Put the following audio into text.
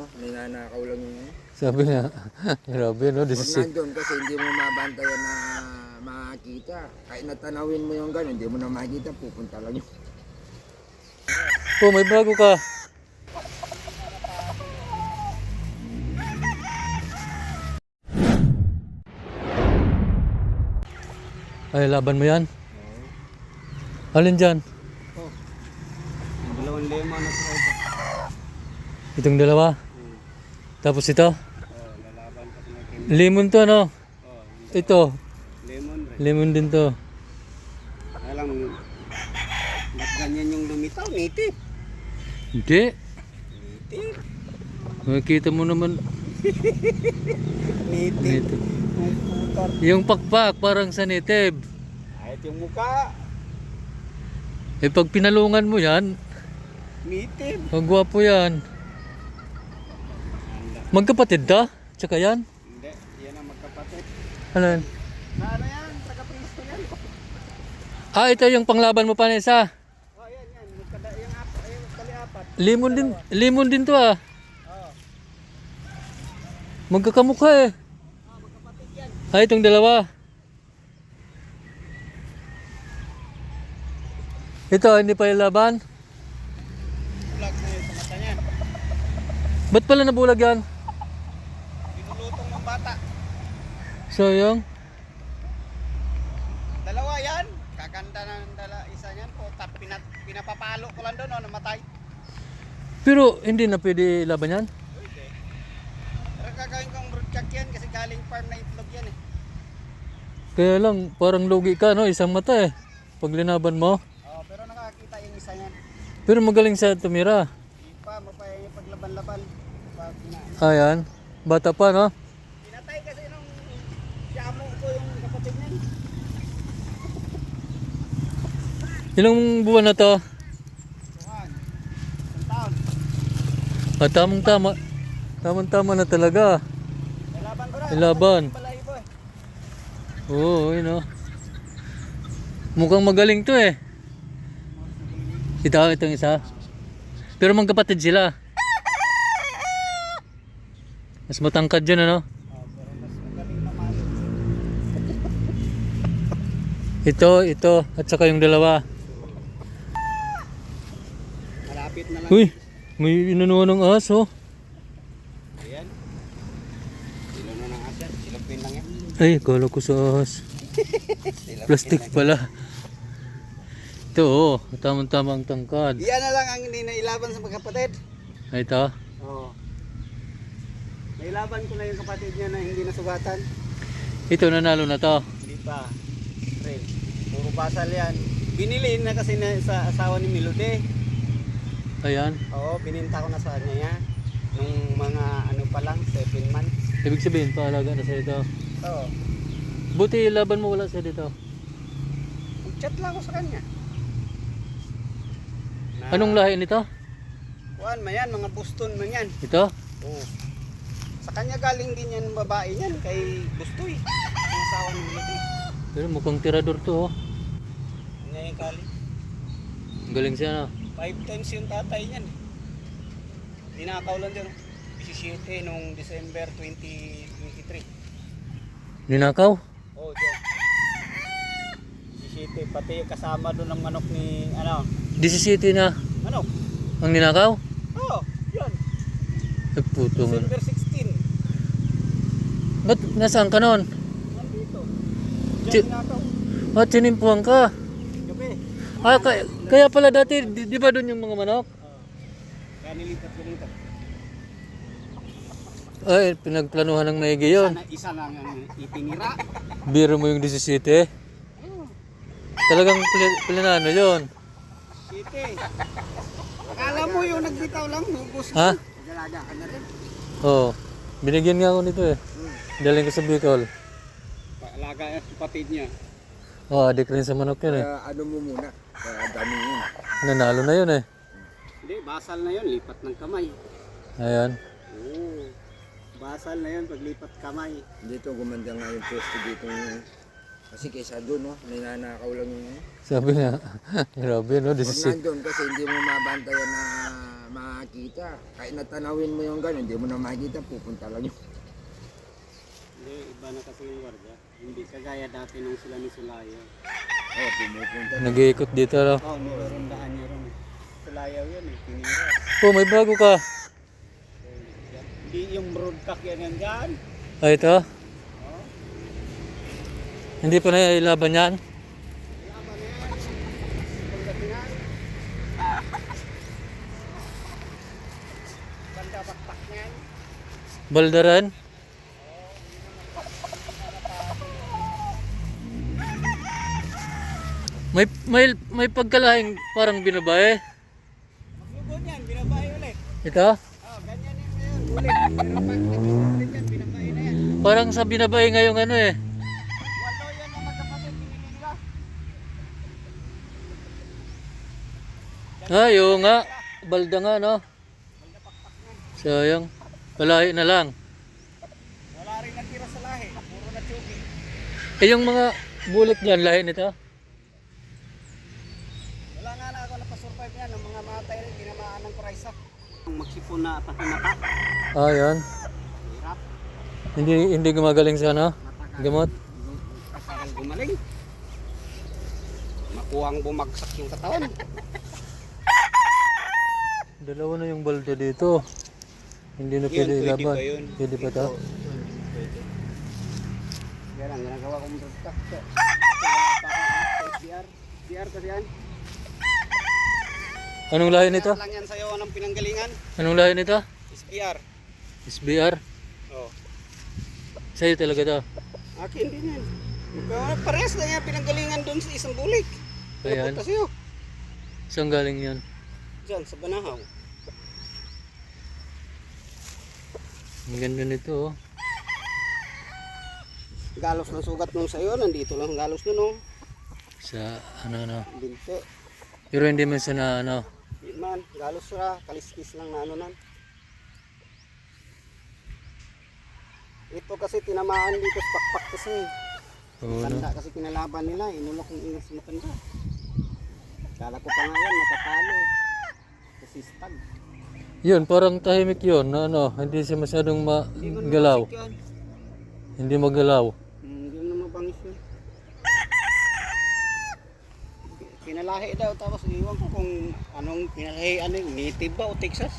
no? Ninanakaw lang yung Sabi nga, grabe no, Huwag 17. nandun kasi hindi mo mabantayan na makakita. Kahit natanawin mo yung gano'n, hindi mo na makikita, pupunta lang yung... Oh, may bago ka. Ay, laban mo yan? Alin dyan? Oh, yung dalawang lemon na sa ito. Itong dalawa? Tapos ito? Lalaban kasi na Lemon to, no? Ito, lemon rin. lemon din to. Alam, ba't ganyan yung lumitaw? Native. Hindi. Native. Makikita mo naman. Native. Native. Yung putar. Yung pakpak, parang sa native. Kahit yung mukha. Eh, pag pinalungan mo yan, Native. magwapo yan. Magkapatid ka? Tsaka yan? Hindi, yan ang magkapatid. Alin? Na ano yan? Taga-pristo yan. Ah, ito yung panglaban mo pa na isa. Oh, yan. Yung kali-apat. Limon din to ah. Oh. Magkakamukha eh. Magkapatid yan. Ah, itong dalawa. Ito, hindi pa yung laban. Bulag na yun sa mata niyan. Ba't pala nabulag yan? Binulutong ng bata. So, yung? Dalawa yan. Kaganda ng isa niyan po. Pinapapalo ko lang doon, namatay. Pero hindi na pwede laban yan? Pwede. Pero gagawin kong broodcock yan kasi galing farm na itlog yan eh. Kaya lang, parang lugi ka no, isang mata eh. Pag linaban mo. Oh, pero nakakita yung isa yan. Pero magaling sa tumira. Hindi pa, mapaya yung paglaban-laban. Ayan, bata pa no? Pinatay kasi nung siyamo ko yung kapatid niyan. Ilang buwan na to? Tuhan. Isang taon. Ah, tamang-tama. Tamang-tama na talaga. Laban ko na. Laban. Balahibo eh. Oo, yun oh. Mukhang magaling to eh. Itong isa. Pero magkapatid sila. Mas matangkad yun ano? Oh, pero mas magaling naman. Ito, at saka yung dalawa. Malapit na lang. Uy, may inanuhan ng aso. Ayan. Silo na ng asyan. Silupin lang yan. Ay, kala ko sa ahas. Plastic pala. Ito oh, tamang-tama ang tangkad. Iyan na lang ang hindi nailaban sa magkapatid. Ay, ito. Oo. Nailaban ko na yung kapatid niya na hindi nasugatan. Ito, nanalo na to. Hindi pa. Rin. Puro basal yan. Binili na kasi na sa asawa ni Melody. Ayan. Oo, bininta ko na sa kanya yan. Nung mga ano pa lang, 7 months. Ibig sabihin, paalaga na sa ito. Oo. Buti laban mo wala sa dito. Chat lang ako sa kanya. Anong lahi nito? Kuan man yan, mga Boston man yan. Ito? Oo. Sa kanya galing din yan babae yan kay Bustoy. Ang asawa ni Melody. Pero mukhang tirador to oh. Ngayon kali. Galing siya no? 5 times yung tatay niyan. Ninakaw lang dyan. 17 nung December 2023. Ninakaw? Oh, dyan. 17 pati kasama doon ng manok ni ano? 17 na. Manok? Ang ninakaw? Oh, yun. Ay puto man. December 16. Ba't nasaan ka nun? Nandito. Chi- Diyan ninakaw. Ah, sinimpuhan ka. Gabi. Ah, kaya pala dati, di ba doon yung mga manok? Kaya nilipat ko dito. Ay, pinagplanuhan ng maigi yun. Isa lang ang itinira. Biro mo yung 17. Talagang planano yun. City. Akala mo yung nagbitaw lang, hugos ko. Ha? Nagalaga ka na rin. Oo. Binigyan nga ako nito eh. Daling ko sa Bicol. Alaga yung kapatid niya. Oo, adik rin sa manok yun eh. Ano mo muna? Damihin. Nanalo na yun eh. Hindi, basal na yun, lipat ng kamay. Ayan. Oo. Basal na yun, paglipat kamay. Dito gumanda nga yung pwesto dito. Kasi kaysa doon, no? Ninanakaw lang yung... Sabi nga, grabe no, Huwag 17. nandun kasi hindi mo mabantayan na makakita. Kahit natanawin mo yung gano'n, hindi mo na makikita, pupunta lang yun. Hindi, iba na kasi yung warga. Hindi kagaya dati nung sila ni Sulayo. Oo, pumupunta. Nag-iikot dito raw. Oo, nilarandahan niya rin. Sulayaw yan eh, tiniras. Oh, may bago ka. Hindi yung broadcock yan yan dyan. Ah, ito? Hindi pa na ilaban yan? Yaman yan. Pagdatingan. Banda bakpak niyan. Baldaran? May pagkalahing parang binabae. Maglugod yan, binabae ulit. Ito? Ganyan yan ngayon. Ulit. Pero pag ulit yan, binabae na yan. Parang sa binabae ngayong ano eh. Walo yan na magkapatid, pinili nila. Ayo nga. Balda nga no. Sayang. Palahi na lang. Wala rin natira sa lahi. Puro na tsugi. Eh yung mga bulik dyan, lahi nito? Wala nga na ako napasurvive yan. Ang mga matay rin, tinamaan ng kuraysa. Ang magsipon na pati mata. Ah, yan. Hirap. Hindi gumagaling sa ano? Gamot? Kasal gumaling. Makuhang bumagsak yung katawan. Dalawa na yung balda dito. Hindi na Yun, pwede pwede ilaban. pa yun. Pwede pa to? Kaya lang, ginagawa kong broadcast. Wala pa ako sa SBR. SBR kasi yan. Anong lahi nito? Kaya lang yan sa'yo ng pinanggalingan. Anong lahi nito? SBR. SBR? Oh. Sa'yo talaga to? Akin din yan. Parehas na yan pinanggalingan doon sa isang bulik. Ayan. Pinapunta sa'yo. Saan galing yun? Diyan, sa Banahaw. Ang ganda nito oh. Galos ng sugat nung sa'yo. Nandito lang ang galos nun, oh. Sa ano. Binte. Pero hindi man sa na ano. Di man, galos ra. Kaliskis lang na ano nan. Ito kasi tinamaan dito sa pakpak kasi. Oo, no? Tanda kasi kinalaban nila. Inulok yung ingas matanda. Kala ko pa nga yan, natatalo. Kasi stag. Yun, parang tahimik yun. Na, ano, hindi siya masyadong magalaw. Masik yun. Hindi magalaw. Hindi mo na mabangis yun. Pinalahi daw, tapos iwan ko kung anong pinalahi, ano yung native ba o Texas?